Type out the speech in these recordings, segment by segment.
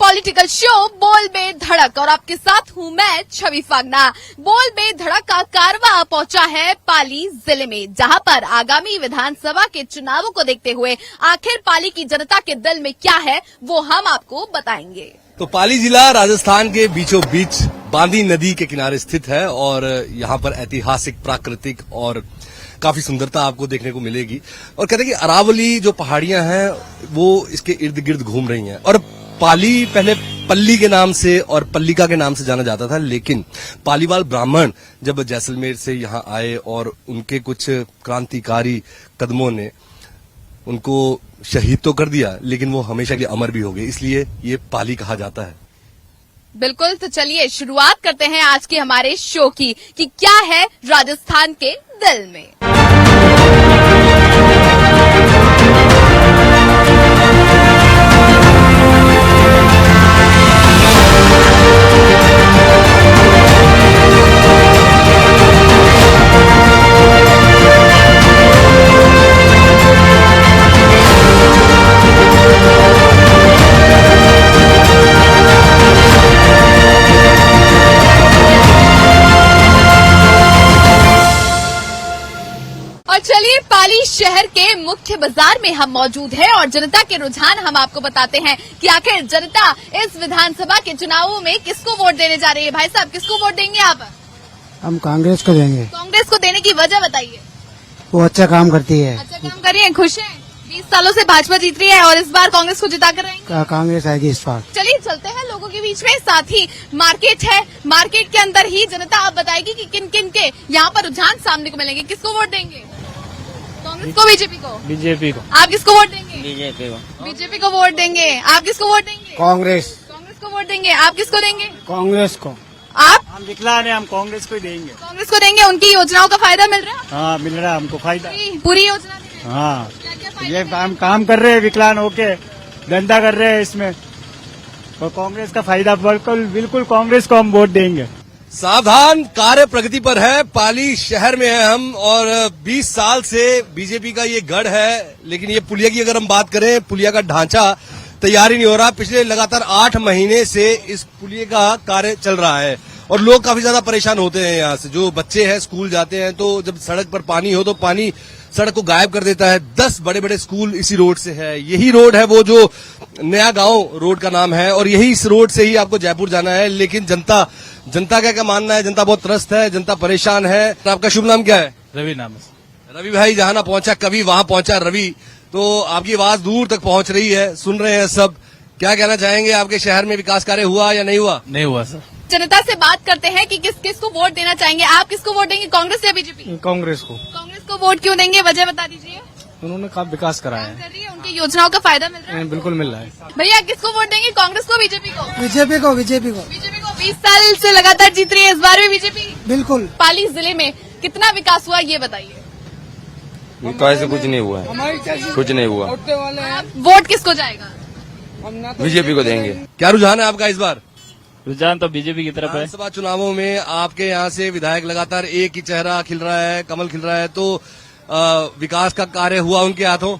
Political show बोल में धड़क और आपके साथ हूं मैं छवि फागना। बोल में धड़क का कारवां पहुंचा है पाली जिले में, जहां पर आगामी विधानसभा के चुनावों को देखते हुए आखिर पाली की जनता के दिल में क्या है वो हम आपको बताएंगे। तो पाली जिला राजस्थान के बीचों बीच बांदी नदी के किनारे स्थित है और यहाँ पर ऐतिहासिक, प्राकृतिक और काफी सुंदरता आपको देखने को मिलेगी। और कहते हैं कि अरावली जो पहाड़ियां हैं वो इसके इर्द गिर्द घूम रही हैं। और पाली पहले पल्ली के नाम से और पल्लिका के नाम से जाना जाता था, लेकिन पालीवाल ब्राह्मण जब जैसलमेर से यहाँ आए और उनके कुछ क्रांतिकारी कदमों ने उनको शहीद तो कर दिया, लेकिन वो हमेशा के लिए अमर भी हो गए, इसलिए ये पाली कहा जाता है। बिल्कुल, तो चलिए शुरुआत करते हैं आज के हमारे शो की कि क्या है राजस्थान के दिल में। चलिए पाली शहर के मुख्य बाजार में हम मौजूद हैं और जनता के रुझान हम आपको बताते हैं कि आखिर जनता इस विधानसभा के चुनावों में किसको वोट देने जा रही है। भाई साहब, किसको वोट देंगे आप? हम कांग्रेस को देंगे। कांग्रेस को देने की वजह बताइए। वो अच्छा काम करती है। अच्छा काम कर रही है, खुश है। 20 सालों से भाजपा जीत रही है और इस बार कांग्रेस को जिता कर रहेंगे। कांग्रेस आएगी इस बार। चलिए चलते हैं लोगों के बीच में, साथ ही मार्केट है, मार्केट के अंदर ही जनता आप बताएगी कि किन किन के यहाँ पर रुझान सामने को मिलेंगे। किसको वोट देंगे? कांग्रेस को, बीजेपी को? बीजेपी को। आप किसको वोट देंगे? बीजेपी को। बीजेपी को वोट देंगे। आप किसको वोट देंगे? कांग्रेस। कांग्रेस को वोट देंगे। आप किसको देंगे? कांग्रेस को। आप? हम विकलांग हैं, हम कांग्रेस को ही देंगे। कांग्रेस को देंगे। उनकी योजनाओं का फायदा मिल रहा है? हाँ, मिल रहा है हमको फायदा। पूरी योजना दे रहे हैं? हाँ, क्या-क्या फायदा ये है? हम काम कर रहे हैं, विकलांग होके धंधा कर रहे हैं इसमें, और कांग्रेस का फायदा बिल्कुल कांग्रेस को हम वोट देंगे। सावधान, कार्य प्रगति पर है। पाली शहर में है हम और 20 साल से बीजेपी का ये गढ़ है, लेकिन ये पुलिया की अगर हम बात करें, पुलिया का ढांचा तैयार ही नहीं हो रहा। पिछले लगातार 8 महीने से इस पुलिया का कार्य चल रहा है और लोग काफी ज्यादा परेशान होते हैं। यहाँ से जो बच्चे हैं स्कूल जाते हैं तो जब सड़क पर पानी हो तो पानी सड़क को गायब कर देता है। 10 बड़े बड़े स्कूल इसी रोड से है। यही रोड है वो जो नया गांव रोड का नाम है और यही इस रोड से ही आपको जयपुर जाना है। लेकिन जनता क्या मानना है, जनता बहुत त्रस्त है, जनता परेशान है। तो आपका शुभ नाम क्या है? रवि नाम है। रवि भाई, जहां ना पहुंचा कभी वहां पहुंचा रवि। तो आपकी आवाज दूर तक पहुंच रही है, सुन रहे हैं सब। क्या कहना चाहेंगे, आपके शहर में विकास कार्य हुआ या नहीं हुआ? नहीं हुआ सर। जनता से बात करते हैं कि किसको वोट देना चाहेंगे। आप किसको वोट देंगे, कांग्रेस या बीजेपी? कांग्रेस को। कांग्रेस को वोट क्यों देंगे, वजह बता दीजिए। उन्होंने काफी विकास कराया काम कर रही है, उनकी योजनाओं का फायदा मिल रहा है। बिल्कुल मिल रहा है। भैया किसको वोट देंगे, कांग्रेस को, बीजेपी को? बीजेपी को। बीजेपी को। बीजेपी को। 20 साल से लगातार जीत रही है, इस बार भी बीजेपी। बिल्कुल। पाली जिले में कितना विकास हुआ ये बताइए। विकास कुछ नहीं हुआ है, कुछ नहीं हुआ। वोट किसको जाएगा? बीजेपी को देंगे। क्या रुझान है आपका इस बार? रुझान तो बीजेपी की तरफ है। विधानसभा चुनावों में आपके यहाँ से विधायक लगातार एक ही चेहरा खिल रहा है, कमल खिल रहा है, तो विकास का कार्य हुआ उनके हाथों?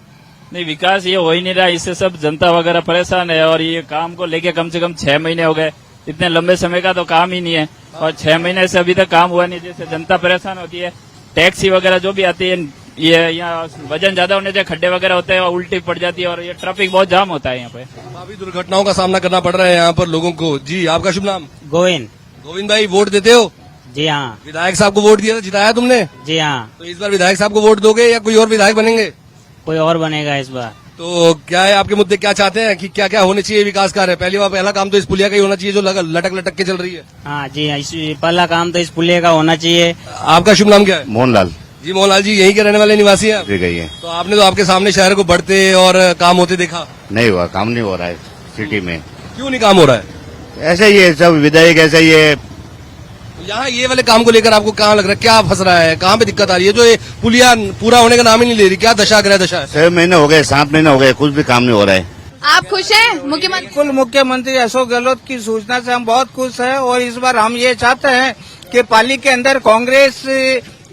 नहीं, विकास ये हो ही नहीं रहा। इससे सब जनता वगैरह परेशान है और ये काम को लेके कम से कम 6 महीने हो गए। इतने लंबे समय का तो काम ही नहीं है और 6 महीने से अभी तक काम हुआ नहीं, जिससे जनता परेशान होती है। टैक्सी वगैरह जो भी आती है, ये यहाँ वजन ज्यादा होने से खड्डे वगैरह होते हैं और उल्टी पड़ जाती है और ये ट्रैफिक बहुत जाम होता है यहाँ पे। काफी दुर्घटनाओं का सामना करना पड़ रहा है यहाँ पर लोगों को। जी, आपका शुभ नाम? गोविंद। गोविंद भाई, वोट देते हो? जी हाँ। विधायक साहब को वोट दिया था, जिताया तुमने? जी हाँ। तो इस बार विधायक साहब को वोट दोगे या कोई और विधायक बनेंगे? कोई और बनेगा इस बार। तो क्या है आपके मुद्दे, क्या चाहते हैं कि क्या क्या होने चाहिए विकास कार्य? पहला काम तो इस पुलिया का ही होना चाहिए जो लटक लटक के चल रही है। हाँ जी, पहला काम तो इस पुलिया का होना चाहिए। आपका शुभ नाम क्या है? मोहनलाल जी, मोहनलाल जी, यहीं के रहने वाले निवासी हैं? गई है। तो आपने तो आपके सामने शहर को बढ़ते और काम होते देखा। नहीं हुआ, काम नहीं हो रहा है सिटी में। क्यों नहीं काम हो रहा है? ऐसे ही है, सब विधायक ऐसे ही है। यहाँ ये वाले काम को लेकर आपको कहाँ लग रहा है, क्या फंस रहा है, कहाँ पे दिक्कत आ रही है जो ये पुलिया पूरा होने का नाम ही नहीं ले रही? क्या दशा ग्रह दशा है? 6 महीने हो गए, 7 महीने हो गए, कुछ भी काम नहीं हो रहा है। आप खुश हैं मुख्यमंत्री? बिल्कुल, मुख्यमंत्री अशोक गहलोत की सूचना से हम बहुत खुश हैं और इस बार हम ये चाहते हैं कि पाली के अंदर कांग्रेस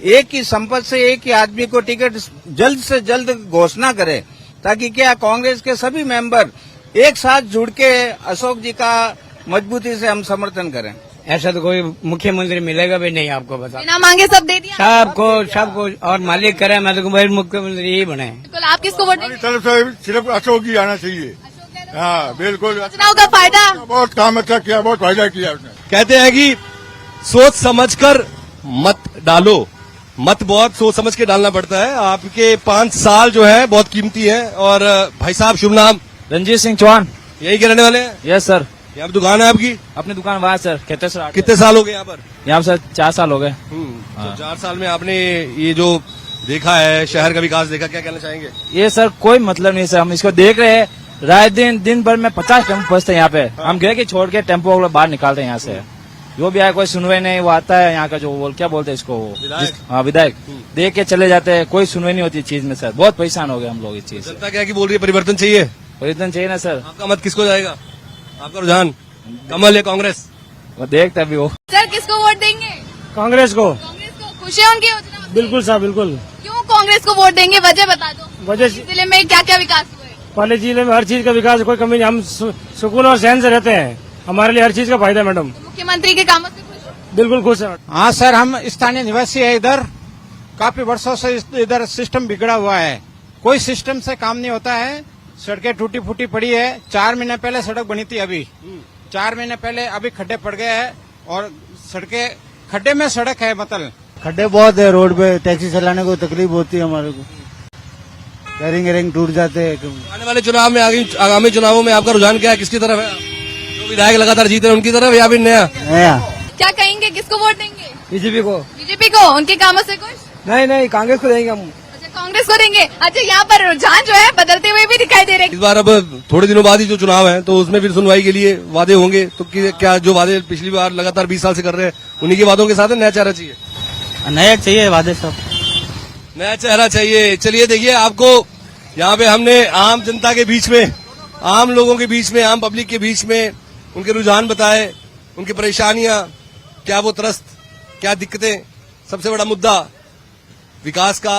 एक ही संपत्ति से एक ही आदमी को टिकट जल्द से जल्द घोषणा करे, ताकि क्या कांग्रेस के सभी मेंबर एक साथ जुड़ के अशोक जी का मजबूती से हम समर्थन करें। ऐसा तो कोई मुख्यमंत्री मिलेगा भी नहीं, आपको बता। बिना मांगे सब दे दिया सबको और मालिक करे, मैं तो भाई मुख्यमंत्री यही बने। बिल्कुल। आप किसको वोट देंगे? तरफ से सिर्फ अशोक ही आना चाहिए। हाँ बिल्कुल, चुनाव का फायदा बहुत काम अच्छा किया, बहुत फायदा किया उसने। कहते हैं कि सोच समझकर मत डालो, मत बहुत सोच समझ के डालना पड़ता है। आपके 5 साल जो है बहुत कीमती है। और भाई साहब, शुभ नाम? रंजीत सिंह चौहान। यही के रहने वाले हैं? Yes sir. यहाँ पे दुकान है आपकी? अपनी दुकान वहाँ सर, खेतेसर। कितने साल हो गए यहाँ पर? यहाँ सर 4 साल हो गए। तो 4 साल में आपने ये जो देखा है, शहर का विकास देखा, क्या कहना चाहेंगे? ये सर कोई मतलब नहीं सर, हम इसको देख रहे हैं। रात दिन भर में 50 टेम्पो फंसते हैं यहाँ पे। हम गए कि छोड़ के टेम्पो वाला बाहर निकालते हैं यहाँ से। जो भी आया कोई सुनवाई नहीं, वो आता है यहाँ का जो क्या बोलते हैं इसको, हाँ विधायक, देख के चले जाते हैं। कोई सुनवाई नहीं होती चीज में सर, बहुत परेशान हो गए हम लोग इस चीज से। जनता क्या की बोल रही है, परिवर्तन चाहिए? परिवर्तन चाहिए ना सर। आपका मत किसको जाएगा? आपका रुझान कमल या कांग्रेस? वो देखते अभी वो। सर किसको वोट देंगे? कांग्रेस को। कांग्रेस को। खुश है उनकी योजना से? बिल्कुल साहब, बिल्कुल। क्यों कांग्रेस को वोट देंगे, वजह बता दो। वजह जिले में क्या क्या विकास हुआ है? पाली जिले में हर चीज का विकास, कोई कमी नहीं। हम सुकून और सहन से रहते हैं, हमारे लिए हर चीज का फायदा है मैडम। मुख्यमंत्री के कामों से खुश हो? बिल्कुल खुश है। हाँ सर, हम स्थानीय निवासी है इधर। काफी वर्षों से इधर सिस्टम बिगड़ा हुआ है, कोई सिस्टम से काम नहीं होता है। सड़कें टूटी फूटी पड़ी है। 4 महीने पहले सड़क बनी थी, अभी 4 महीने पहले अभी खड्डे पड़ गए हैं और सड़कें खड्डे में सड़क है। मतलब खड्डे बहुत है रोड पे, टैक्सी चलाने को तकलीफ होती है हमारे को, रिंग टूट जाते हैं। आने वाले चुनाव में, आगामी चुनावों में आपका रुझान क्या है, किसकी तरफ है? जो विधायक लगातार जीत रहे हैं उनकी तरफ या फिर नया? क्या कहेंगे, किसको वोट देंगे? बीजेपी को। बीजेपी को। उनके कामों से खुश? नहीं, कांग्रेस को देंगे हम। अच्छा, कांग्रेस को देंगे। अच्छा, यहाँ पर रुझान जो है बदलते हुए भी दिखाई दे रहे इस बार अब थोड़े दिनों बाद ही जो चुनाव है, तो उसमें फिर सुनवाई के लिए वादे होंगे। तो क्या जो वादे पिछली बार लगातार 20 साल से कर रहे हैं, उन्हीं के वादों के साथ नया चेहरा चाहिए? नया चाहिए वादे सब, नया चेहरा चाहिए। चलिए देखिए, आपको यहाँ पे हमने आम जनता के बीच में, आम लोगों के बीच में, आम पब्लिक के बीच में उनके रुझान बताए, उनकी परेशानियां, क्या वो त्रस्त, क्या दिक्कतें। सबसे बड़ा मुद्दा विकास का,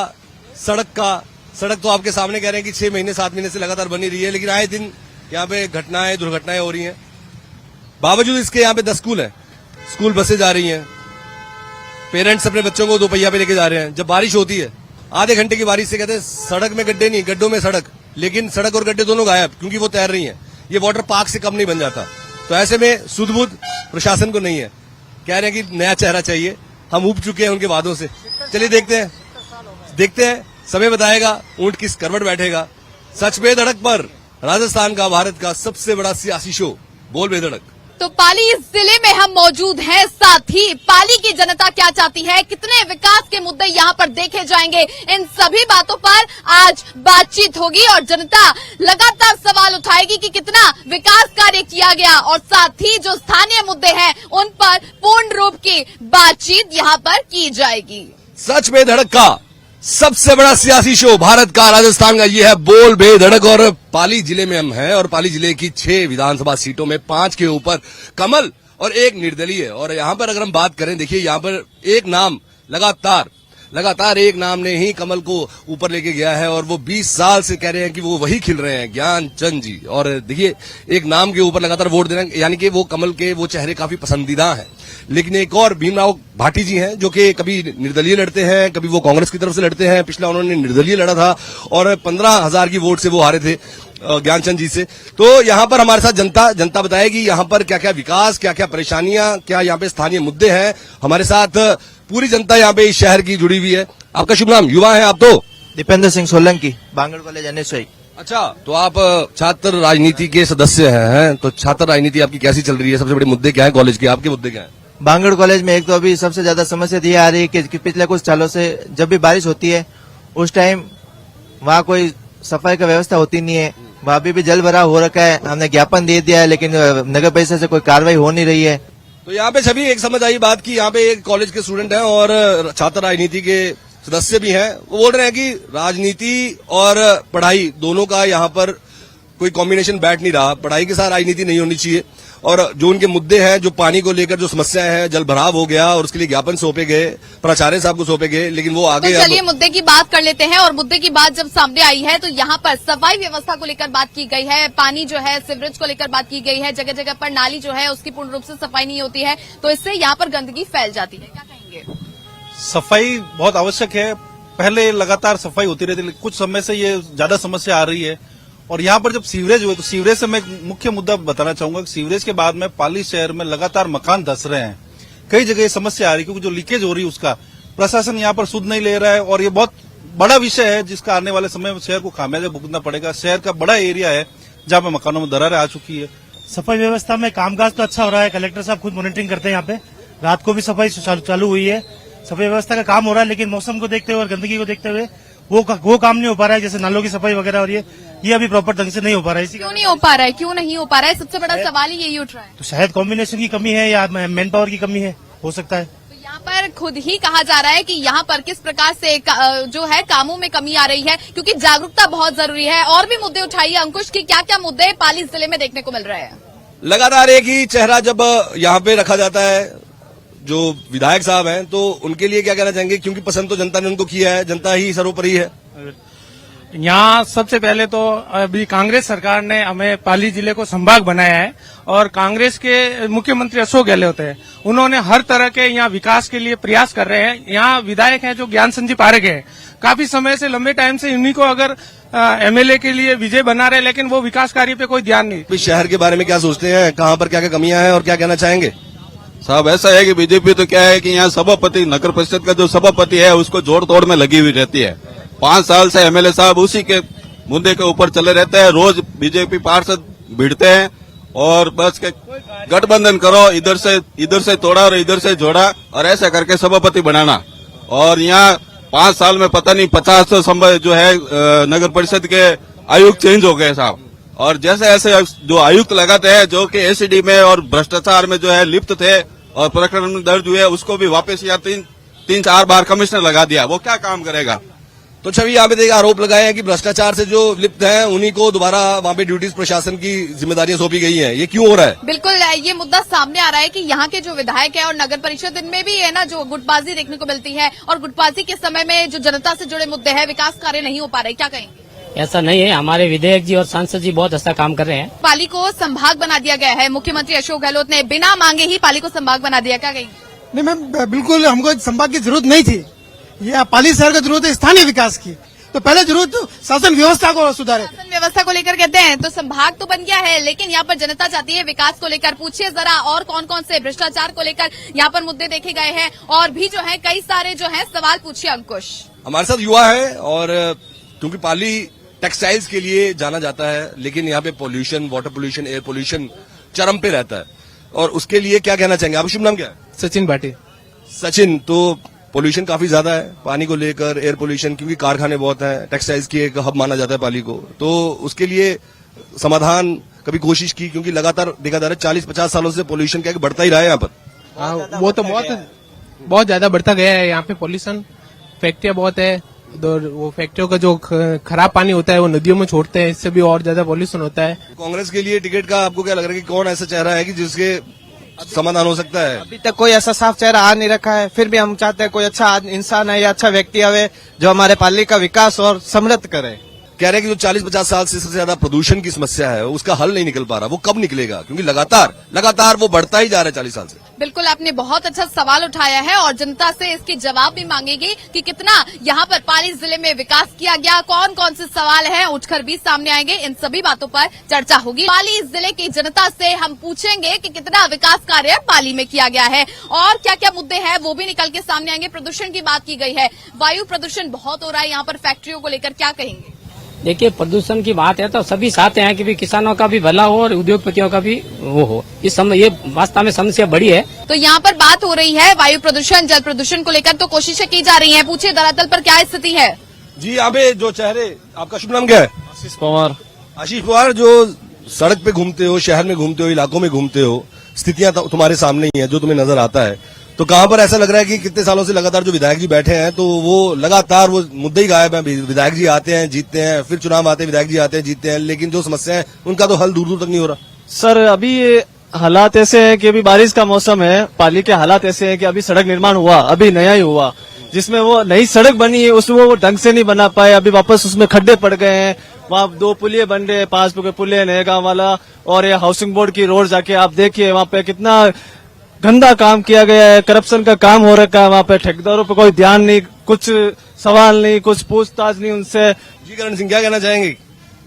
सड़क का। सड़क तो आपके सामने कह रहे हैं कि 6 महीने 7 महीने से लगातार बनी रही है, लेकिन आए दिन यहाँ पे घटनाएं, दुर्घटनाएं हो रही हैं। बावजूद इसके यहाँ पे 10 स्कूल है, स्कूल बसें जा रही हैं, पेरेंट्स अपने बच्चों को 2 पहिया पे लेके जा रहे हैं। जब बारिश होती है, आधे घंटे की बारिश से कहते हैं सड़क में गड्ढे नहीं, गड्ढों में सड़क, लेकिन सड़क और गड्ढे दोनों गायब, क्योंकि वो तैर रही हैं। ये वाटर पार्क से कम नहीं बन जाता। तो ऐसे में सुध बुध प्रशासन को नहीं है। कह रहे हैं कि नया चेहरा चाहिए, हम ऊब चुके हैं उनके वादों से। चलिए देखते हैं, समय बताएगा ऊंट किस करवट बैठेगा। सच बेधड़क पर राजस्थान का, भारत का सबसे बड़ा सियासी शो बोल बेधड़क। तो पाली जिले में हम मौजूद हैं, साथ ही पाली की जनता क्या चाहती है, कितने विकास के मुद्दे यहाँ पर देखे जाएंगे, इन सभी बातों पर आज बातचीत होगी और जनता लगातार सवाल उठाएगी कि कितना विकास कार्य किया गया और साथ ही जो स्थानीय मुद्दे हैं उन पर पूर्ण रूप की बातचीत यहाँ पर की जाएगी। सच बेधड़क का सबसे बड़ा सियासी शो भारत का, राजस्थान का, ये है बोल बेधड़क। और पाली जिले में हम हैं और पाली जिले की 6 विधानसभा सीटों में 5 के ऊपर कमल और 1 निर्दलीय। और यहाँ पर अगर हम बात करें, देखिए यहाँ पर एक नाम लगातार एक नाम ने ही कमल को ऊपर लेके गया है और वो 20 साल से कह रहे हैं कि वो वही खिल रहे हैं, ज्ञानचंद जी। और देखिए, एक नाम के ऊपर लगातार वोट दे रहे हैं, यानी कि वो कमल के वो चेहरे काफी पसंदीदा हैं। लेकिन एक और भीमराव भाटी जी हैं, जो कि कभी निर्दलीय लड़ते हैं, कभी वो कांग्रेस की तरफ से लड़ते हैं। पिछला उन्होंने निर्दलीय लड़ा था और 15,000 की वोट से वो हारे थे ज्ञानचंद जी से। तो यहाँ पर हमारे साथ जनता बताएगी यहाँ पर क्या क्या विकास, क्या क्या परेशानियां, क्या यहाँ पे स्थानीय मुद्दे हैं। हमारे साथ पूरी जनता यहाँ पे इस शहर की जुड़ी हुई है। आपका शुभ नाम? युवा है आप तो? Dipendra Singh Solanki, Bangar college NSI। अच्छा, तो आप छात्र राजनीति के सदस्य हैं, तो छात्र राजनीति आपकी कैसी चल रही है? सबसे बड़े मुद्दे क्या है कॉलेज के? आपके मुद्दे क्या है? बांगड़ कॉलेज में एक तो अभी सबसे ज्यादा समस्या ये आ रही है कि पिछले कुछ सालों से जब भी बारिश होती है उस टाइम वहाँ कोई सफाई का व्यवस्था होती नहीं है। वहाँ अभी भी जल भराव हो रखा है, हमने ज्ञापन दे दिया है लेकिन नगर परिषद से कोई कार्रवाई हो नहीं रही है। तो यहाँ पे सभी एक समझ आई बात की यहाँ पे एक कॉलेज के स्टूडेंट हैं और छात्र राजनीति के सदस्य भी हैं। वो बोल रहे हैं कि राजनीति और पढ़ाई दोनों का यहाँ पर कोई कॉम्बिनेशन बैठ नहीं रहा, पढ़ाई के साथ राजनीति नहीं होनी चाहिए। और जो उनके मुद्दे हैं, जो पानी को लेकर जो समस्याएं हैं, जल भराव हो गया और उसके लिए ज्ञापन सौंपे गए, प्राचार्य साहब को सौंपे गए, लेकिन वो आगे तो चलिए मुद्दे की बात कर लेते हैं। और मुद्दे की बात जब सामने आई है तो यहाँ पर सफाई व्यवस्था को लेकर बात की गई है, पानी जो है सीवरेज को लेकर बात की गई है, जगह जगह पर नाली जो है उसकी पूर्ण रूप से सफाई नहीं होती है, तो इससे यहाँ पर गंदगी फैल जाती है। क्या कहेंगे? सफाई बहुत आवश्यक है। पहले लगातार सफाई होती रहती है, कुछ समय से ये ज्यादा समस्या आ रही है। और यहाँ पर जब सीवरेज हुए तो सीवरेज से मैं मुख्य मुद्दा बताना चाहूंगा कि सीवरेज के बाद में पाली शहर में लगातार मकान धंस रहे हैं। कई जगह ये समस्या आ रही है क्योंकि जो लीकेज हो रही है उसका प्रशासन यहाँ पर सुध नहीं ले रहा है और ये बहुत बड़ा विषय है जिसका आने वाले समय में शहर को खामियाजा भुगतना पड़ेगा। शहर का बड़ा एरिया है जहाँ पे मकानों में दरारें आ चुकी है। सफाई व्यवस्था में कामकाज तो अच्छा हो रहा है, कलेक्टर साहब खुद मॉनिटरिंग करते हैं। यहाँ पे रात को भी सफाई चालू हुई है, सफाई व्यवस्था का काम हो रहा है, लेकिन मौसम को देखते हुए और गंदगी को देखते हुए वो काम नहीं हो पा रहा है। जैसे नालों की सफाई वगैरह और ये अभी प्रॉपर ढंग से नहीं हो पा रहा है। क्यों नहीं हो पा रहा है? क्यों नहीं हो पा रहा है? सबसे बड़ा सवाल ही यही उठ रहा है। तो शायद कॉम्बिनेशन की कमी है या मैन पावर की कमी है, हो सकता है। तो यहाँ पर खुद ही कहा जा रहा है कि यहाँ पर किस प्रकार से जो है कामों में कमी आ रही है, क्योंकि जागरूकता बहुत जरूरी है। और भी मुद्दे उठाइए अंकुश की, क्या क्या मुद्दे पाली जिले में देखने को मिल रहे हैं? लगातार एक ही चेहरा जब यहाँ पे रखा जाता है, जो विधायक साहब हैं, तो उनके लिए क्या कहना चाहेंगे? क्योंकि पसंद तो जनता ने उनको किया है, जनता ही सर्वोपरि है। यहाँ सबसे पहले तो अभी कांग्रेस सरकार ने हमें पाली जिले को संभाग बनाया है और कांग्रेस के मुख्यमंत्री अशोक गहलोत है, उन्होंने हर तरह के यहाँ विकास के लिए प्रयास कर रहे हैं। यहाँ विधायक हैं जो ज्ञान संजी पारेख है, काफी समय से लंबे टाइम से उन्हीं को अगर एमएलए के लिए विजय बना रहे, लेकिन वो विकास कार्य पे कोई ध्यान नहीं। इस शहर के बारे में क्या सोचते हैं? कहाँ पर क्या क्या कमियां हैं और क्या कहना चाहेंगे? साहब ऐसा है कि बीजेपी तो क्या है कि यहाँ सभापति, नगर परिषद का जो सभापति है उसको जोड़ तोड़ में लगी हुई रहती है। 5 साल से एमएलए साहब उसी के मुद्दे के ऊपर चले रहते हैं। रोज बीजेपी पार्षद भिड़ते हैं और बस के गठबंधन करो, इधर से तोड़ा और इधर से जोड़ा और ऐसा करके सभापति बनाना। और यहाँ 5 साल में पता नहीं 50 जो है नगर परिषद के आयुक्त चेंज हो गए साहब। और जैसे ऐसे जो आयुक्त लगाते हैं जो कि एसीडी में और भ्रष्टाचार में जो है लिप्त थे और प्रकरण दर्ज हुए, उसको भी वापस यहाँ 3-4 बार कमिश्नर लगा दिया। वो क्या काम करेगा? तो छवि यहाँ पे आरोप लगाए हैं कि भ्रष्टाचार से जो लिप्त हैं उन्हीं को दोबारा वहाँ पे ड्यूटीज प्रशासन की जिम्मेदारियां सौंपी गई हैं। ये क्यों हो रहा है? बिल्कुल ये मुद्दा सामने आ रहा है कि यहाँ के जो विधायक है और नगर परिषद, इनमें भी है ना जो गुटबाजी देखने को मिलती है, और गुटबाजी के समय में जो जनता से जुड़े मुद्दे हैं, विकास कार्य नहीं हो पा रहे। क्या कहेंगे? ऐसा नहीं है, हमारे विधायक जी और सांसद जी बहुत अच्छा काम कर रहे हैं। पाली को संभाग बना दिया गया है, मुख्यमंत्री अशोक गहलोत ने बिना मांगे ही पाली को संभाग बना दिया। क्या कहेंगे? नहीं मैम, बिल्कुल हमको संभाग की जरूरत नहीं थी। ये पाली शहर को जरूरत है स्थानीय विकास की, तो पहले जरूरत शासन व्यवस्था को सुधारे। शासन व्यवस्था को लेकर कहते हैं तो संभाग तो बन गया है, लेकिन यहाँ पर जनता चाहती है विकास को लेकर। पूछिए जरा और कौन कौन से भ्रष्टाचार को लेकर यहाँ पर मुद्दे देखे गए हैं, और भी जो है कई सारे जो है सवाल पूछिए अंकुश। हमारे साथ युवा है और क्योंकि पाली टेक्सटाइल्स के लिए जाना जाता है, लेकिन यहाँ पे pollution, water pollution, air pollution चरम पे रहता है, और उसके लिए क्या कहना चाहेंगे? आपका शुभ नाम क्या है? सचिन भाटी। सचिन, तो पोल्यूशन काफी ज्यादा है पानी को लेकर, एयर पोल्यूशन, क्योंकि कारखाने बहुत हैं, टेक्सटाइल्स की एक हब माना जाता है पाली को, तो उसके लिए समाधान कभी कोशिश की? क्योंकि लगातार देखा जा रहा है 40-50 सालों से पोल्यूशन क्या बढ़ता ही रहा है यहाँ पर। हाँ, वो तो बहुत ज्यादा बढ़ता गया है। यहाँ पे पोल्यूशन, फैक्ट्रियाँ बहुत है, वो फैक्ट्रियों का जो खराब पानी होता है वो नदियों में छोड़ते हैं, इससे भी और ज्यादा पोल्यूशन होता है। कांग्रेस के लिए टिकट का आपको क्या लग रहा है कि कौन ऐसा चेहरा है कि जिसके समाधान हो सकता है? अभी तक कोई ऐसा साफ चेहरा आ नहीं रखा है, फिर भी हम चाहते हैं कोई अच्छा इंसान है या अच्छा व्यक्ति आवे जो हमारे पाली का विकास और समृद्ध करे। कह रहे हैं कि जो 40-50 साल से सबसे ज्यादा प्रदूषण की समस्या है उसका हल नहीं निकल पा रहा। वो कब निकलेगा? क्योंकि लगातार वो बढ़ता ही जा रहा है 40 साल से। बिल्कुल, आपने बहुत अच्छा सवाल उठाया है और जनता से इसके जवाब भी मांगेगी कि कितना यहाँ पर पाली जिले में विकास किया गया, कौन कौन से सवाल हैं उठकर भी सामने आएंगे। इन सभी बातों पर चर्चा होगी। पाली जिले की जनता से हम पूछेंगे कि कितना विकास कार्य पाली में किया गया है और क्या क्या मुद्दे हैं वो भी निकल के सामने आएंगे। प्रदूषण की बात की गई है, वायु प्रदूषण बहुत हो रहा है यहाँ पर फैक्ट्रियों को लेकर, क्या कहेंगे? देखिए, प्रदूषण की बात है तो सभी चाहते हैं कि भी किसानों का भी भला हो और उद्योगपतियों का भी वो हो। ये वास्तव में समस्या बड़ी है। तो यहाँ पर बात हो रही है वायु प्रदूषण, जल प्रदूषण को लेकर, तो कोशिशें की जा रही हैं। पूछिए धरातल पर क्या स्थिति है? जी, यहाँ पे जो चेहरे, आपका शुभ नाम क्या है? आशीष पवार। आशीष पवार, जो सड़क पे घूमते हो, शहर में घूमते हो, इलाकों में घूमते हो, स्थितियां तुम्हारे सामने ही है जो तुम्हें नजर आता है, तो कहाँ पर ऐसा लग रहा है कि कितने सालों से लगातार जो विधायक जी बैठे हैं तो वो लगातार वो मुद्दे ही गायब हैं? विधायक जी आते हैं, जीतते हैं, फिर चुनाव आते हैं, विधायक जी आते हैं, जीतते हैं, लेकिन जो समस्या है उनका तो हल दूर दूर तक नहीं हो रहा। सर, अभी हालात ऐसे है कि अभी बारिश का मौसम है, पाली के हालात ऐसे है कि अभी सड़क निर्माण हुआ, अभी नया ही हुआ, जिसमें वो नई सड़क बनी है उसमें वो ढंग से नहीं बना पाए, अभी वापस उसमें खड्डे पड़ गए हैं। वहाँ 2 पुलिये बन रहे हैं, 5 के पुलिये नए गांव वाला, और ये हाउसिंग बोर्ड की रोड जाके आप देखिए वहाँ पे कितना गंदा काम किया गया है, करप्शन का काम हो रखा है। वहाँ पे ठेकेदारों पे कोई ध्यान नहीं, कुछ सवाल नहीं, कुछ पूछताछ नहीं उनसे। जी करण सिंह क्या कहना चाहेंगे?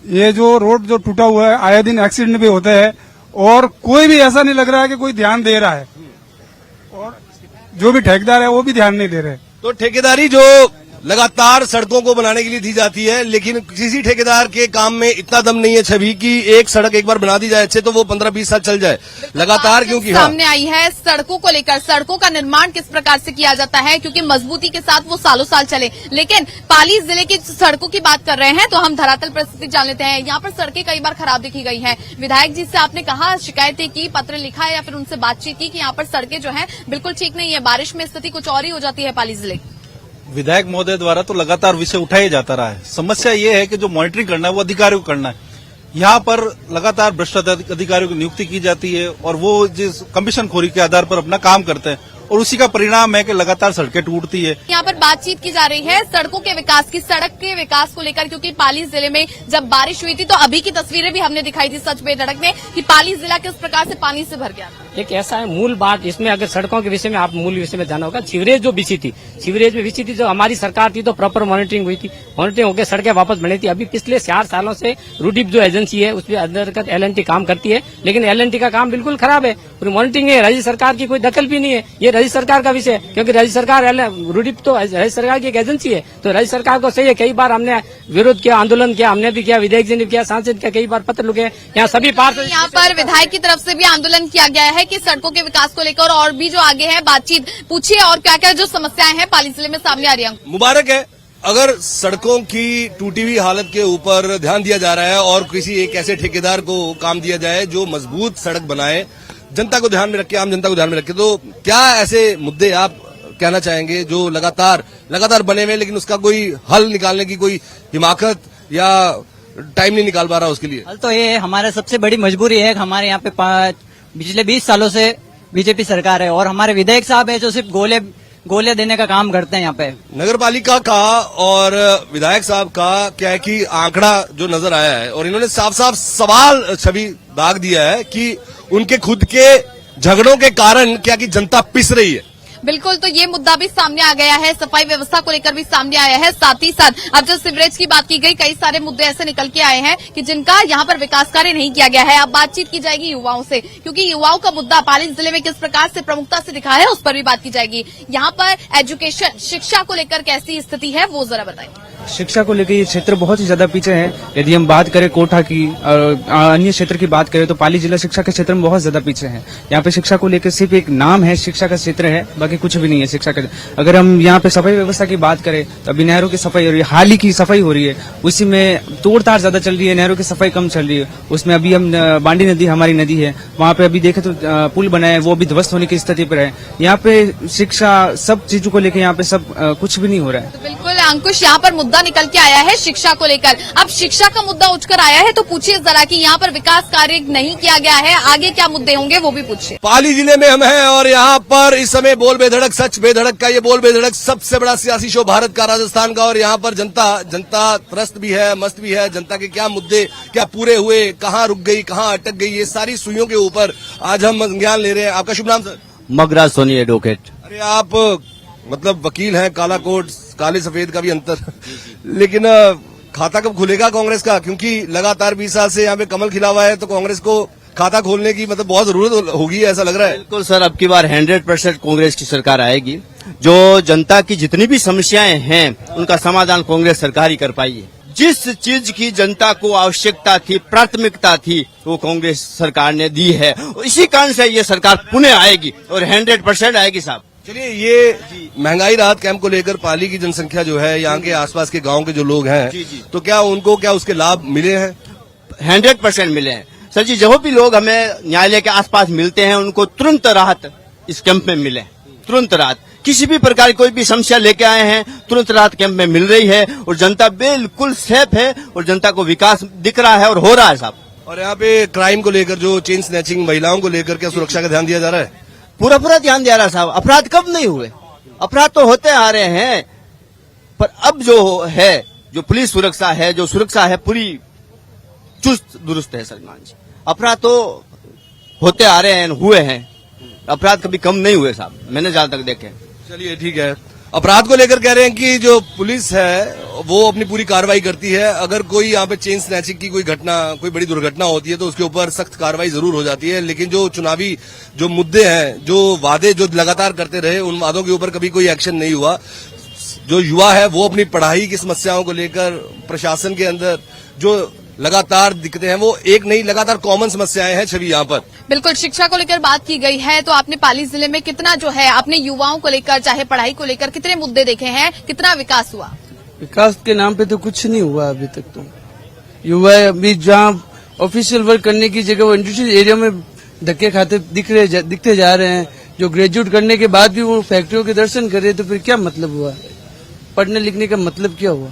ये जो रोड जो टूटा हुआ है, आए दिन एक्सीडेंट भी होते हैं और कोई भी ऐसा नहीं लग रहा है कि कोई ध्यान दे रहा है, और जो भी ठेकेदार है वो भी ध्यान नहीं दे रहे। तो ठेकेदारी जो लगातार सड़कों को बनाने के लिए दी जाती है, लेकिन किसी ठेकेदार के काम में इतना दम नहीं है छवि कि एक सड़क एक बार बना दी जाए अच्छे तो वो 15-20 साल चल जाए लगातार, क्योंकि सामने आई है सड़कों को लेकर, सड़कों का निर्माण किस प्रकार से किया जाता है, क्योंकि मजबूती के साथ वो सालों साल चले। लेकिन पाली जिले की सड़कों की बात कर रहे हैं तो हम धरातल परिस्थिति जान लेते हैं। यहाँ पर सड़कें कई बार खराब देखी गई हैं। विधायक जी से आपने कहा, शिकायतें की, पत्र लिखा है या फिर उनसे बातचीत की कि यहाँ पर सड़कें जो है बिल्कुल ठीक नहीं है, बारिश में स्थिति कुछ और ही हो जाती है पाली जिले की? विधायक महोदय द्वारा तो लगातार विषय उठाया जाता रहा है। समस्या ये है कि जो मॉनिटरिंग करना है वो अधिकारियों को करना है। यहाँ पर लगातार भ्रष्ट अधिकारियों की नियुक्ति की जाती है और वो जिस कमीशनखोरी के आधार पर अपना काम करते हैं और उसी का परिणाम है कि लगातार सड़कें टूटती है। यहाँ पर बातचीत की जा रही है सड़कों के विकास की, सड़क के विकास को लेकर, क्योंकि पाली जिले में जब बारिश हुई थी तो अभी की तस्वीरें भी हमने दिखाई थी सच बेधड़क में कि पाली जिला किस प्रकार से पानी से भर गया। एक ऐसा है मूल बात इसमें, अगर सड़कों के विषय में आप मूल विषय में जाना होगा, सीवरेज जो बिछी थी, सीवरेज में बिछी थी, जो हमारी सरकार थी तो प्रॉपर मॉनिटरिंग हुई थी, मॉनिटरिंग होकर सड़कें वापस बनी थी। अभी पिछले 4 सालों से रूडीप जो एजेंसी है उसमें अंतर्गत LNT काम करती है, लेकिन LNT का काम बिल्कुल खराब है, पूरी मॉनिटरिंग है, राज्य सरकार की कोई दखल भी नहीं है। ये राज्य सरकार का विषय है, क्योंकि राज्य सरकार रूडीप तो राज्य सरकार की एक एजेंसी है, तो राज्य सरकार को सही है। कई बार हमने विरोध किया, आंदोलन किया, हमने भी किया, विधायक जी ने किया, सांसद का कई बार पत्र लिखे, यहाँ सभी पार्टी। यहाँ पर विधायक की तरफ से भी आंदोलन किया गया है कि सड़कों के विकास को लेकर और भी जो आगे है बातचीत पूछिए और क्या क्या जो समस्याएं हैं पाली जिले में सामने आ रही हैं। मुबारक है अगर सड़कों की टूटी हुई हालत के ऊपर ध्यान दिया जा रहा है और किसी एक ऐसे ठेकेदार को काम दिया जाए जो मजबूत सड़क बनाए, जनता को ध्यान में रखे, आम जनता को ध्यान में रखे। तो क्या ऐसे मुद्दे आप कहना चाहेंगे जो लगातार बने हुए लेकिन उसका कोई हल निकालने की कोई हिमाकत या टाइम नहीं निकाल पा रहा उसके लिए? हल तो ये हमारा सबसे बड़ी मजबूरी है। हमारे यहाँ पे पिछले 20 सालों से बीजेपी सरकार है और हमारे विधायक साहब है जो सिर्फ गोले देने का काम करते हैं। यहाँ पे नगर पालिका का और विधायक साहब का क्या है कि आंकड़ा जो नजर आया है और इन्होंने साफ साफ सवाल छवि दाग दिया है कि उनके खुद के झगड़ों के कारण क्या कि जनता पिस रही है। बिल्कुल, तो ये मुद्दा भी सामने आ गया है, सफाई व्यवस्था को लेकर भी सामने आया है। साथ ही साथ अब जो सीवरेज की बात की गई, कई सारे मुद्दे ऐसे निकल के आए हैं कि जिनका यहाँ पर विकास कार्य नहीं किया गया है। अब बातचीत की जाएगी युवाओं से, क्योंकि युवाओं का मुद्दा पाली जिले में किस प्रकार से प्रमुखता से दिखा है उस पर भी बात की जाएगी। यहाँ पर एजुकेशन, शिक्षा को लेकर कैसी स्थिति है वो जरा बताएं। शिक्षा को लेकर ये क्षेत्र बहुत ही ज्यादा पीछे है। यदि हम बात करें कोटा की और अन्य क्षेत्र की बात करें तो पाली जिला शिक्षा के क्षेत्र में बहुत ज्यादा पीछे है। यहाँ पे शिक्षा को लेकर सिर्फ एक नाम है, शिक्षा का क्षेत्र है, बाकी कुछ भी नहीं है शिक्षा का। अगर हम यहाँ पे सफाई व्यवस्था की बात करें तो अभी नहरों की सफाई हो रही है, हाल ही की सफाई हो रही है, उसी में तोड़ताड़ ज्यादा चल रही है, नहरों की सफाई कम चल रही है। उसमें अभी हम बांडी नदी हमारी नदी है, वहाँ पे अभी देखे तो पुल बना है, वो भी ध्वस्त होने की स्थिति पर है। यहाँ पे शिक्षा सब चीजों को लेकर यहाँ पे सब कुछ भी नहीं हो रहा है। तो बिल्कुल अंकुश, यहाँ पर मुद्दा निकल के आया है शिक्षा को लेकर। अब शिक्षा का मुद्दा उठकर आया है तो पूछिए जरा कि यहाँ पर विकास कार्य नहीं किया गया है, आगे क्या मुद्दे होंगे वो भी पूछिए। पाली जिले में हम हैं और यहाँ पर इस समय बोल बेधड़क, सच बेधड़क का ये बोल बेधड़क सबसे बड़ा सियासी शो भारत का, राजस्थान का। और यहाँ पर जनता त्रस्त भी है, मस्त भी है। जनता के क्या मुद्दे क्या पूरे हुए, कहाँ रुक गई, कहाँ अटक गई, ये सारी सुइयों के ऊपर आज हम ज्ञान ले रहे हैं। आपका शुभ नाम सर? मगराज सोनी एडवोकेट। अरे आप मतलब वकील हैं, काला कोट काले सफेद का भी अंतर लेकिन खाता कब खुलेगा कांग्रेस का? क्योंकि लगातार 20 साल से यहाँ पे कमल खिला हुआ है, तो कांग्रेस को खाता खोलने की मतलब बहुत जरूरत होगी ऐसा लग रहा है। बिल्कुल सर, अब की बार 100% कांग्रेस की सरकार आएगी। जो जनता की जितनी भी समस्याएं हैं उनका समाधान कांग्रेस सरकार ही कर पाई है। जिस चीज की जनता को आवश्यकता थी, प्राथमिकता थी, वो कांग्रेस सरकार ने दी है। इसी कारण से ये सरकार पुनः आएगी और 100% आएगी साहब। चलिए, ये महंगाई राहत कैंप को लेकर पाली की जनसंख्या जो है, यहाँ के आसपास के गांव के जो लोग हैं, तो क्या उनको क्या उसके लाभ मिले हैं? 100% मिले हैं सर जी। जो भी लोग हमें न्यायालय के आसपास मिलते हैं उनको तुरंत राहत इस कैंप में मिले, तुरंत राहत। किसी भी प्रकार की कोई भी समस्या लेके आए हैं तुरंत राहत कैंप में मिल रही है और जनता बिल्कुल सेफ है और जनता को विकास दिख रहा है और हो रहा है साहब। और यहाँ पे क्राइम को लेकर जो चेन स्नैचिंग महिलाओं को लेकर क्या सुरक्षा का ध्यान दिया जा रहा है? पूरा पूरा ध्यान दिया रहा साहब। अपराध कब नहीं हुए? अपराध तो होते आ रहे हैं, पर अब जो है, जो पुलिस सुरक्षा है, जो सुरक्षा है पूरी चुस्त दुरुस्त है सलमान जी। अपराध तो होते आ रहे हैं, हुए हैं, अपराध कभी कम नहीं हुए साहब, मैंने जहां तक देखे। चलिए ठीक है। अपराध को लेकर कह रहे हैं कि जो पुलिस है वो अपनी पूरी कार्रवाई करती है। अगर कोई यहाँ पे चेन स्नैचिंग की कोई घटना, कोई बड़ी दुर्घटना होती है तो उसके ऊपर सख्त कार्रवाई जरूर हो जाती है, लेकिन जो चुनावी जो मुद्दे हैं, जो वादे जो लगातार करते रहे, उन वादों के ऊपर कभी कोई एक्शन नहीं हुआ। जो युवा है वो अपनी पढ़ाई की समस्याओं को लेकर प्रशासन के अंदर जो लगातार दिक्कतें हैं, वो एक नहीं लगातार कॉमन समस्याएं हैं छवि यहाँ पर। बिल्कुल, शिक्षा को लेकर बात की गई है तो आपने पाली जिले में कितना जो है अपने युवाओं को लेकर, चाहे पढ़ाई को लेकर, कितने मुद्दे देखे हैं, कितना विकास हुआ? विकास के नाम पे तो कुछ नहीं हुआ अभी तक। तो युवा अभी जहाँ ऑफिशियल वर्क करने की जगह वो इंडस्ट्रियल एरिया में धक्के खाते दिखते जा रहे हैं। जो ग्रेजुएट करने के बाद भी वो फैक्ट्रियों के दर्शन कर रहे, तो फिर क्या मतलब हुआ? पढ़ने लिखने का मतलब क्या हुआ?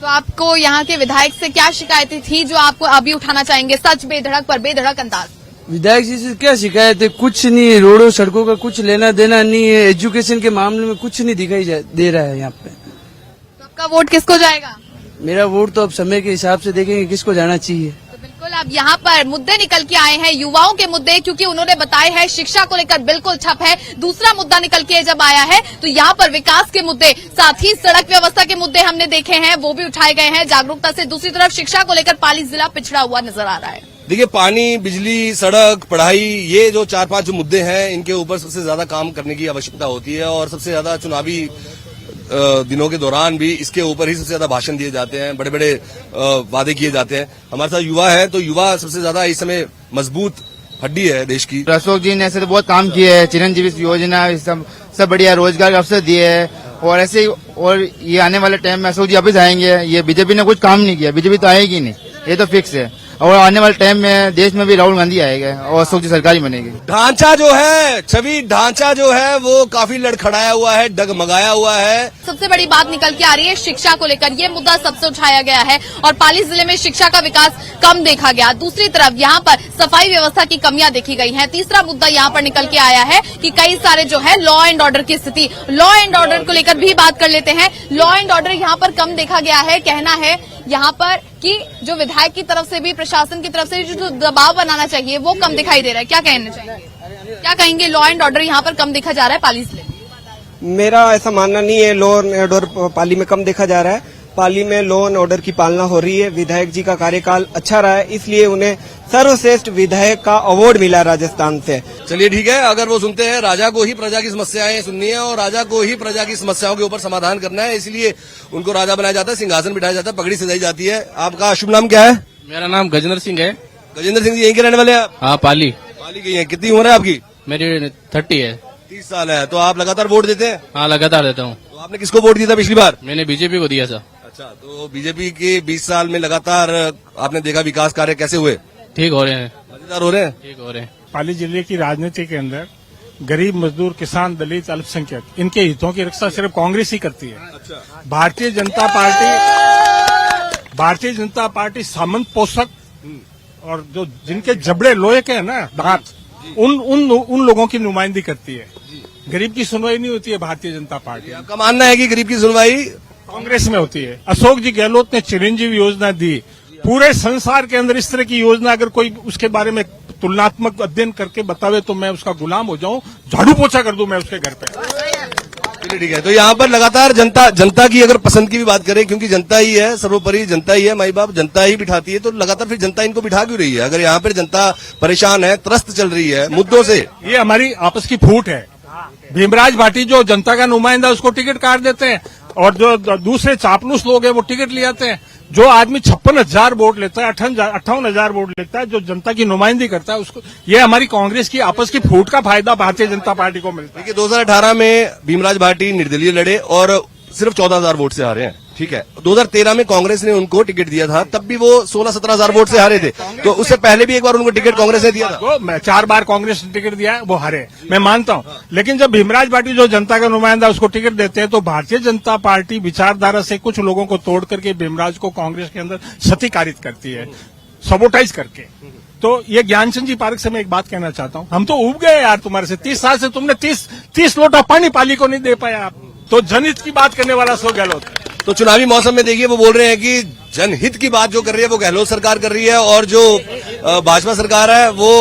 तो आपको यहाँ के विधायक से क्या शिकायतें थी जो आपको अभी उठाना चाहेंगे सच बेधड़क पर बेधड़क अंदाज? विधायक जी से क्या शिकायत है? कुछ नहीं है, रोडों सड़कों का कुछ लेना देना नहीं है, एजुकेशन के मामले में कुछ नहीं दिखाई दे रहा है यहाँ पे। तो आपका वोट किसको जाएगा? मेरा वोट तो अब समय के हिसाब से देखेंगे किसको जाना चाहिए। तो बिल्कुल अब यहाँ पर मुद्दे निकल के आए हैं, युवाओं के मुद्दे, क्योंकि उन्होंने बताया है शिक्षा को लेकर बिल्कुल ठप है। दूसरा मुद्दा निकल के जब आया है तो यहाँ पर विकास के मुद्दे, साथ ही सड़क व्यवस्था के मुद्दे हमने देखे हैं, वो भी उठाए गए हैं जागरूकता से। दूसरी तरफ शिक्षा को लेकर पाली जिला पिछड़ा हुआ नजर आ रहा है। देखिए, पानी, बिजली, सड़क, पढ़ाई, ये जो 4-5 जो मुद्दे हैं, इनके ऊपर सबसे ज्यादा काम करने की आवश्यकता होती है और सबसे ज्यादा चुनावी दिनों के दौरान भी इसके ऊपर ही सबसे ज्यादा भाषण दिए जाते हैं, बड़े बड़े वादे किए जाते हैं। हमारे साथ युवा है तो युवा सबसे ज्यादा इस समय मजबूत हड्डी है देश की। अशोक जी ने ऐसे तो बहुत काम किए है, चिरंजीवी योजना सब बढ़िया रोजगार के अवसर दिए है, और ऐसे ही और ये आने वाले टाइम में अशोक जी वापिस आएंगे। ये बीजेपी ने कुछ काम नहीं किया, बीजेपी तो आएगी नहीं, ये तो फिक्स है। और आने वाले टाइम में देश में भी राहुल गांधी आएगा और अशोक जी सरकार ही बनेगी। ढांचा जो है छवि, ढांचा जो है वो काफी लड़खड़ाया हुआ है, डगमगाया हुआ है। सबसे बड़ी बात निकल के आ रही है शिक्षा को लेकर, ये मुद्दा सबसे उठाया गया है और पाली जिले में शिक्षा का विकास कम देखा गया। दूसरी तरफ यहाँ पर सफाई व्यवस्था की कमियां देखी गई हैं। तीसरा मुद्दा यहाँ पर निकल के आया है कि कई सारे जो है लॉ एंड ऑर्डर की स्थिति, लॉ एंड ऑर्डर को लेकर भी बात कर लेते हैं। लॉ एंड ऑर्डर यहाँ पर कम देखा गया है, कहना है यहाँ पर कि जो विधायक की तरफ से भी, प्रशासन की तरफ से जो दबाव बनाना चाहिए वो कम दिखाई दे रहा है। क्या कहना चाहिए, क्या कहेंगे? लॉ एंड ऑर्डर यहाँ पर कम देखा जा रहा है पाली जिले में? मेरा ऐसा मानना नहीं है लॉ एंड ऑर्डर पाली में कम देखा जा रहा है। पाली में लॉ एंड ऑर्डर की पालना हो रही है। विधायक जी का कार्यकाल अच्छा रहा है, इसलिए उन्हें सर्वश्रेष्ठ विधायक का अवार्ड मिला राजस्थान से। चलिए ठीक है, अगर वो सुनते हैं राजा को ही प्रजा की समस्याएं सुननी है और राजा को ही प्रजा की समस्याओं के ऊपर समाधान करना है, इसलिए उनको राजा बनाया जाता है, सिंहासन बिठाया जाता है, पगड़ी सजाई जाती है। आपका शुभ नाम क्या है? मेरा नाम गजेंद्र सिंह है। गजेंद्र सिंह जी यहीं के रहने वाले हैं? हाँ, पाली की है। कितनी उम्र है आपकी? मेरी 30 है। 30 साल है। तो आप लगातार वोट देते हैं? हाँ, लगातार देता हूँ। तो आपने किसको वोट दिया था पिछली बार? मैंने बीजेपी को दिया था। अच्छा, तो बीजेपी के 20 साल में लगातार आपने देखा विकास कार्य कैसे हुए? ठीक हो रहे हैं, मजेदार हो रहे हैं, ठीक हो रहे हैं। पाली जिले की राजनीति के अंदर गरीब, मजदूर, किसान, दलित, अल्पसंख्यक, इनके हितों की रक्षा सिर्फ कांग्रेस ही करती है। भारतीय जनता पार्टी सामंत पोषक और जो जिनके जबड़े लोहे के हैं ना दांत, उन लोगों की नुमाइंदगी करती है। गरीब की सुनवाई नहीं होती है भारतीय जनता पार्टी। आपका मानना है कि गरीब की सुनवाई कांग्रेस में होती है। अशोक जी गहलोत ने चिरंजीवी योजना दी। पूरे संसार के अंदर इस तरह की योजना अगर कोई उसके बारे में तुलनात्मक अध्ययन करके बतावे तो मैं उसका गुलाम हो जाऊं, झाड़ू पोछा कर दूं मैं उसके घर पे। ठीक है, तो यहाँ पर लगातार जनता की अगर पसंद की भी बात करें, क्योंकि जनता ही है, सर्वोपरि जनता ही है, माई बाप जनता ही बिठाती है, तो लगातार फिर जनता इनको बिठा क्यों रही है? अगर यहाँ पर जनता परेशान है, त्रस्त चल रही है मुद्दों से, ये हमारी आपस की फूट है। भीमराज भाटी जो जनता का नुमाइंदा उसको टिकट काट देते हैं और जो दूसरे चापलूस लोग हैं वो टिकट ले आते हैं। जो आदमी 56,000 वोट लेता है, 58,000 वोट लेता है, जो जनता की नुमाइंदगी करता है, उसको, ये हमारी कांग्रेस की आपस की फूट का फायदा भारतीय जनता पार्टी को मिलता है। देखिए 2018 में भीमराज भाटी निर्दलीय लड़े और सिर्फ 14,000 वोट से हारे हैं, ठीक है। 2013 में कांग्रेस ने उनको टिकट दिया था, तब भी वो 16-17,000 वोट से हारे थे। तो उससे पहले भी एक बार उनको टिकट कांग्रेस ने दिया था। 4 बार कांग्रेस ने टिकट दिया है, वो हारे, मैं मानता हूं। लेकिन जब भीमराज भाटी जो जनता का नुमाइंदा उसको टिकट देते हैं, तो भारतीय जनता पार्टी विचारधारा से कुछ लोगों को तोड़ करके भीमराज को कांग्रेस के अंदर सत्याकारित करती है। सबोटाइज करके। तो ये ज्ञानचंद जी पार्क से मैं एक बात कहना चाहता हूँ, हम तो उब गए यार तुम्हारे से। 30 साल से तुमने 30 लोटा पानी पाली को नहीं दे पाया आप, तो जनहित की बात करने वाला अशोक गहलोत। तो चुनावी मौसम में देखिए वो बोल रहे हैं कि जनहित की बात जो कर रही है वो गहलोत सरकार कर रही है, और जो भाजपा सरकार है वो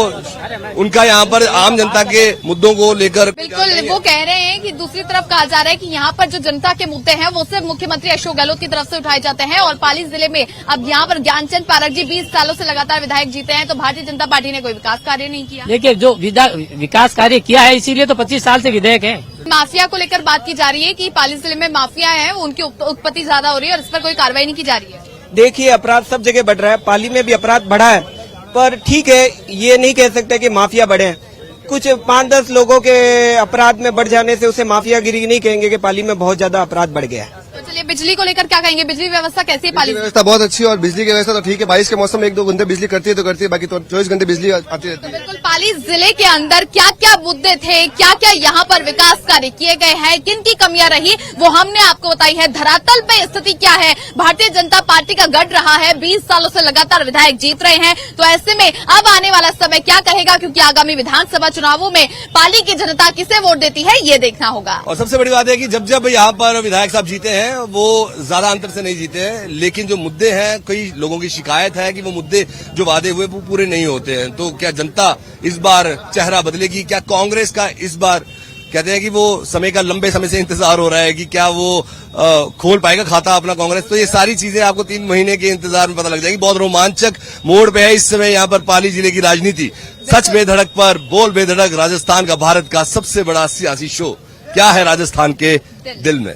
उनका यहाँ पर आम जनता के मुद्दों को लेकर। बिल्कुल, वो कह रहे हैं कि दूसरी तरफ कहा जा रहा है कि यहाँ पर जो जनता के मुद्दे हैं वो सिर्फ मुख्यमंत्री अशोक गहलोत की तरफ से उठाए जाते हैं। और पाली जिले में अब यहाँ पर ज्ञानचंद पारक जी 20 सालों से लगातार विधायक जीते हैं, तो भारतीय जनता पार्टी ने कोई विकास कार्य नहीं किया। देखिए, जो विकास कार्य किया है इसीलिए तो 25 साल से विधेयक है। माफिया को लेकर बात की जा रही है कि पाली जिले में माफिया है, उनकी उत्पत्ति ज्यादा हो रही है और इस पर कोई कार्रवाई नहीं की जा रही है। देखिए, अपराध सब जगह बढ़ रहा है, पाली में भी अपराध बढ़ा है, पर ठीक है, ये नहीं कह सकते कि माफिया बढ़े हैं। कुछ 5-10 लोगों के अपराध में बढ़ जाने से उसे माफियागिरी नहीं कहेंगे कि पाली में बहुत ज्यादा अपराध बढ़ गया है। तो चलिए, बिजली को लेकर क्या कहेंगे? बिजली व्यवस्था कैसी है पाली? व्यवस्था बहुत अच्छी है, और बिजली की व्यवस्था तो ठीक है। बारिश के मौसम में 1-2 घंटे बिजली करती है तो करती है, बाकी तो 24 घंटे बिजली आती रहती है। बिल्कुल, पाली जिले के अंदर क्या क्या मुद्दे थे, क्या क्या यहाँ पर विकास कार्य किए गए हैं, किन की कमियां रही, वो हमने आपको बताई है। धरातल पे स्थिति क्या है? भारतीय जनता पार्टी का गढ़ रहा है, 20 सालों से लगातार विधायक जीत रहे हैं, तो ऐसे में अब आने वाला समय क्या कहेगा, क्योंकि आगामी विधानसभा चुनावों में पाली की जनता किसे वोट देती है ये देखना होगा। और सबसे बड़ी बात है कि जब यहाँ पर विधायक साहब जीते हैं वो ज्यादा अंतर से नहीं जीते हैं, लेकिन जो मुद्दे हैं, कई लोगों की शिकायत है कि वो मुद्दे जो वादे हुए वो पूरे नहीं होते हैं। तो क्या जनता इस बार चेहरा बदलेगी? क्या कांग्रेस का इस बार कहते हैं कि वो समय का लंबे समय से इंतजार हो रहा है कि क्या वो खोल पाएगा खाता अपना कांग्रेस? तो ये सारी चीजें आपको 3 महीने के इंतजार में पता लग जाएगी। बहुत रोमांचक मोड़ पे है इस समय यहाँ पर पाली जिले की राजनीति। सच बेधड़क पर बोल बेधड़क, राजस्थान का भारत का सबसे बड़ा सियासी शो। क्या है राजस्थान के दिल में?